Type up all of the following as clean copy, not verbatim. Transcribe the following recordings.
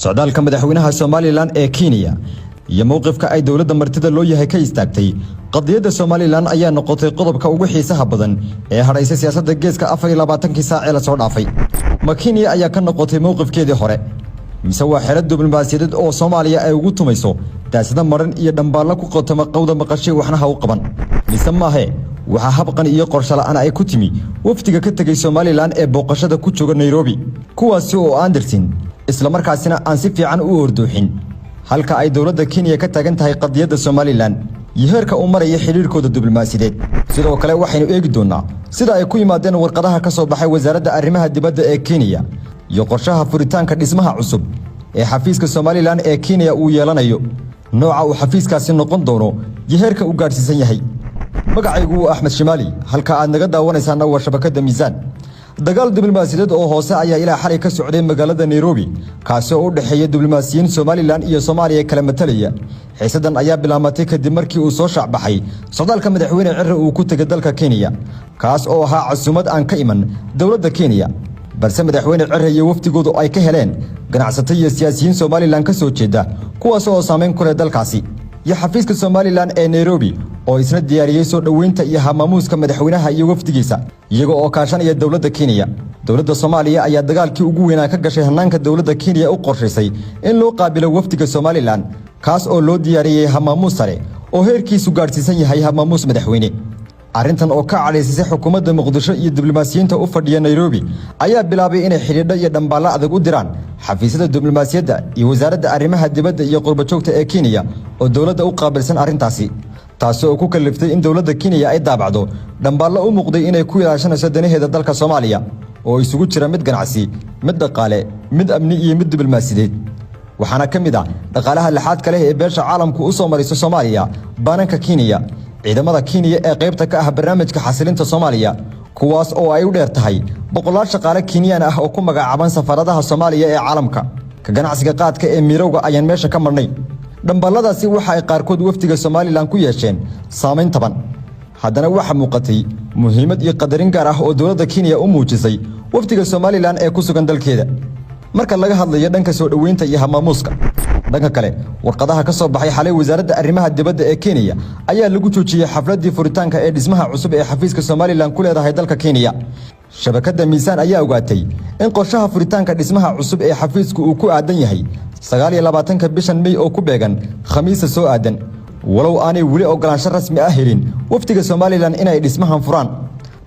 socdaalka madaxweynaha Somaliland ee Kenya iyo mowqifka ay dawladda martida loo yahay ka istaagtay qadiyada Somaliland ayaa noqotay qodobka ugu xiisaha badan ee haraysa siyaasadda geeska 24 saac ee la soo dhaafay. Kenya ayaa ka noqotay mowqifkeedii hore mise waa xeelad diblomaasiyadeed oo Soomaaliya ay ugu tumayso taasida maran iyo dhambaal ku qotoma qowda maqashay waxna ha u qaban mise maahe waxa habqan iyo qorshe la'aan ay ku timi wafdiga ka tagay Somaliland ee booqashada ku jooga Nairobi kuwaasi oo aan dirtin isla markaasina aan si fiican u orduuxin halka ay dawladda Kenya ka taagan tahay qadiyada Somaliland yeerka uu maraya xiriirkooda diblomaasiyadeed sidoo kale waxaynu eegi doonaa sida ay ku yimaadeen warqadaha ka soo baxay wasaaradda arrimaha dibadda ee Kenya iyo qorshaha furitaanka dhismaha cusub ee xafiiska Somaliland ee Kenya uu yeelanayo nooca uu xafiiskaasi noqon doono yeerka uu gaarsiisan yahay magacaygu Axmed Shimali halka aad naga daawanaysaan waa shabakada Miisaan dagaal diblomaasiyadeed oo hoose ayaa ilaa xalay ka socday magaalada Nairobi kaasi oo u dhaxeeya diblomaasiyiin Somaliland iyo Soomaaliya kala matalaya xiisadan ayaa bilaamatay kadib markii uu soo shacbaxay socdaalka madaxweyne Cirre uu ku tagay dalka Kenya kaas oo ahaa casuumad aan ka iman dawladda Kenya balse madaxweyne Cirre iyo wafdigoodu ay ka heleen ganacsato iyo siyaasiyiin Somaliland ka soo jeeda kuwaas oo saameyn ku leh dalkaasi iyo xafiiska Somaliland ee Nairobi oo isna diyaariyay soo dhaweynta iyo hamaamuuska madaxweynaha iyo wafdigiisa iyaga oo kaashanaya dawladda Kenya dawladda Soomaaliya ayaa dagaalkii ugu weynaa ka gashay hanaanka dawladda Kenya u qorshaysay in loo qaabilo wafdiga Somaliland kaas oo loo diyaariyay hamaamuus sare oo heerkiisu gaarsiisan yahay hamaamuus madaxweyne arrintan oo ka cadaysay xukuumadda Muqdisho iyo diblomaasiyiinta u fadhiya Nairobi ayaa bilaabay inay xiriir iyo dhambaala adag u diraan xafiisyada diblomaasiyadda iyo wasaaradda arrimaha dibadda iyo qurba joogta ee Kenya oo dawladda u qaabilsan arrintaasi taasi oo ku kaliftay in dawladda Kenya ay daabacdo dhambaala u muuqday inay ku ilaashanayso danaheeda dalka Soomaaliya oo isugu jira mid ganacsi mid dhaqaale mid amni iyo mid diblomaasiyadeed waxaana kamid ah dhaqaalaha laxaad kale ee beesha caalamku u soo mariso Soomaaliya baananka Kenya ciidamada Kenya ee qaybta ka ah barnaamijka xasilinta Soomaaliya kuwaas oo ay u dheer tahay boqolaal shaqaale Kenyan ah oo ku magacaaban safaradaha Soomaaliya ee caalamka ka ganacsiga qaadka ee mirowga ayaan meesha ka marnay dhambaladaasi waxa ay qaarkood wafdiga Somaliland ku yeesheen saameyn taban haddana waxa muuqatay muhiimad iyo qadarin gaar ah oo dawladda Kenya u muujisay wafdiga Somaliland ee ku sugan dalkeeda marka laga hadlayo dhanka soo dhaweynta iyo hamaamuuska dhanka kale warqadaha ka soo baxay xalay wasaaradda arrimaha dibadda ee Kenya ayaa lagu joojiyay xafladii furitaanka ee dhismaha cusub ee xafiiska Somaliland ku leedahay dalka Kenya shabakada Miisaan ayaa ogaatay in qorshaha furitaanka dhismaha cusub ee xafiisku uu ku aadan yahay 29 bishan May oo ku beegan Khamiista soo aadan walow aanay wali ogolaansho rasmi ah helin wafdiga Somaliland inay dhismahan furaan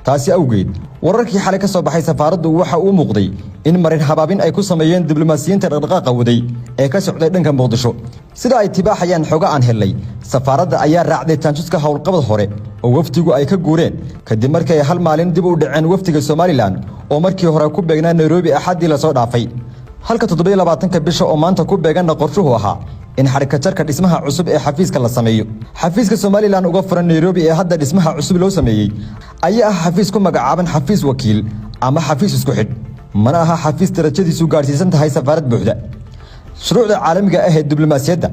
taasi awgeed wararkii xalay ka soo baxay safaaraddu waxa uu muuqday in marin habaabin ay ku sameeyeen diblomaasiyiinta dhaqdhaqaaqa waday ee ka socday dhanka Muqdisho sida ay tibaaxayaan xoga aan helay safaaradda ayaa raacday taanjuska howlqabad hore oo wafdigu ay ka guureen kadib markii ay hal maalin dib u dhaceen wafdiga Somaliland oo markii hore ku beegnaa Nairobi axadii la soo dhaafay halka 27 bisha oo maanta ku beegan qorshuhu ahaa in xarakatarka dhismaha cusub ee xafiiska la sameeyo xafiiska Somaliland uga furan Nairobi ee hadda dhismaha cusub loo sameeyay ayaa xafiis ku magacaaban xafiis wakiil ama xafiis isku xidh mana aha xafiis darajadiisu gaarsiisan tahay safaarad buuxda shuruucda caalamiga ah ee diblomaasiyadda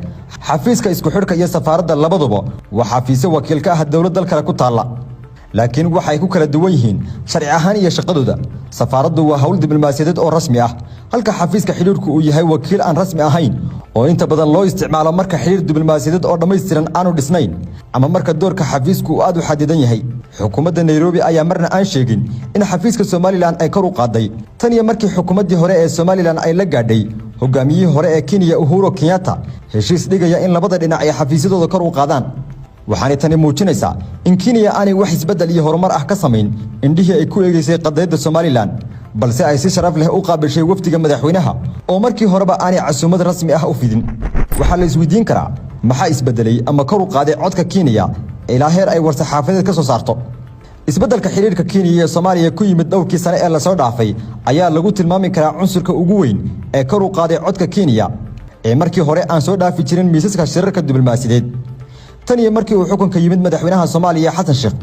xafiiska isku xidhka iyo safaaradda labaduba waa xafiisyo wakiil ka ah dawladda kale ku taala laakiin waxay ku kala duwan yihiin sharci ahaan iyo shaqadooda safaaraddu waa hawl diblomaasiyadeed oo rasmi ah halka xafiiska xiriirku uu yahay wakiil aan rasmi ahayn oo inta badan loo isticmaalo marka xiriir diblomaasiyadeed oo dhameystiran aanu dhisnayn ama marka doorka xafiisku uu aad u xadidan yahay xukuumadda Nairobi ayaa marna aan sheegin in xafiiska Somaliland ay kor u qaaday tan iyo markii xukuumaddii hore ee Somaliland ay la gaadhay hogaamiyihii hore ee Kenya Uhuru Kenyatta heshiis dhigaya in labada dhinac ay xafiisyadooda kor u qaadaan waxaana tani muujinaysaa in Kenya aanay wax isbedel iyo horumar ah ka sameyn indhihii ay ku eegaysay qadiyada Somaliland balse ay si sharaf leh u qaabishay wafdiga madaxweynaha oo markii horeba aanay casuumad rasmi ah u fidin waxa la isweydiin karaa maxaa isbedelay ama kor u qaaday codka Kenya ilaa heer ay war-saxaafadeed ka soo saarto isbedelka xiriirka Kenya iyo Soomaaliya ku yimid dhowrkii sano ee la soo dhaafay ayaa lagu tilmaami karaa cunsurka ugu weyn ee kor u qaaday codka Kenya ee markii hore aan soo dhaafi jirin miisaska shirarka diblomaasiyadeed tan iyo markii uu xukunka yimid madaxweynaha Soomaaliya Xasan Sheikh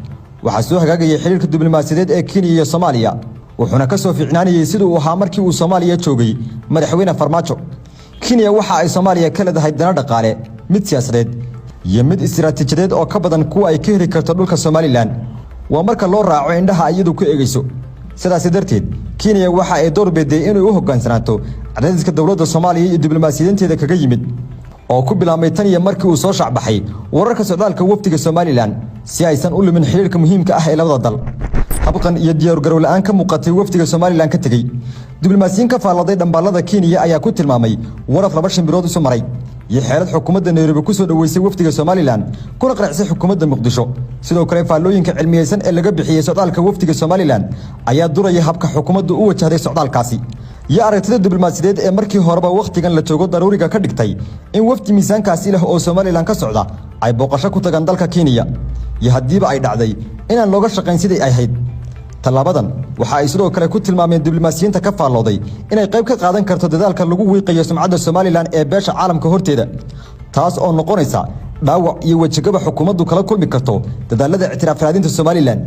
waxa soo hagaagayay xiriirka diblomaasiyadeed ee Kenya iyo Soomaaliya wuxuuna ka soo fiicnaanayay sidoo uu ahaa markii uu Soomaaliya joogay madaxweyne Farmaajo Kenya waxa ay Soomaaliya ka leedahay dana dhaqaale mid siyaasadeed iyo mid istiraatiijiyadeed oo ka badan kuwa ay ka heli karto dhulka Somaliland waa marka loo raaco indhaha iyadu ku eegayso sidaas darteed Kenya waxa ay door biday inay u hoggaansanaato cadaadiska dawladda Soomaaliya iyo diblomaasiyiinteeda kaga yimid oo ku bilaabmay tan iyo markii uu soo shacbaxay wararka socdaalka wafdiga Somaliland si aysan u lumin xiriirka muhiimka ah ee labada dal. habqan iyo diyaar garow la'aan ka muuqatay wafdiga Somaliland ka tagay. diblomaasiyiin ka faaladay dhambalada Kenya ayaa ku tilmaamay waraf laba shimbirood isu maray iyo xeelad xukuumadda Nairobi ku soo dhaweysay wafdiga Somaliland kuna qaraxsay xukuumadda Muqdisho. sidoo kale faalooyinka cilmiyeysan ee laga bixiyay socdaalka wafdiga Somaliland ayaa duraya habka xukuumaddu u wajahday socdaalkaasi. iyo aragtida diblomaasiyadeed ee markii horeba waqtigan la joogo daruuriga ka dhigtay in wafdi miisaankaasi leh oo Somaliland ka socda ay booqasho ku tagaan dalka Kenya iyo hadiiba ay dhacday inaan looga shaqayn sidii ay ahayd. talaabadan waxa ay sidoo kale ku tilmaameen diblomaasiyiinta ka faalooday inay qayb ka qaadan karto dadaalka lagu wiiqayo sumcadda Somaliland ee beesha caalamka horteeda, taas oo noqonaysa dhaawac iyo wajigaba xukuumaddu kala kulmi karto dadaalada ictiraaf raadinta Somaliland.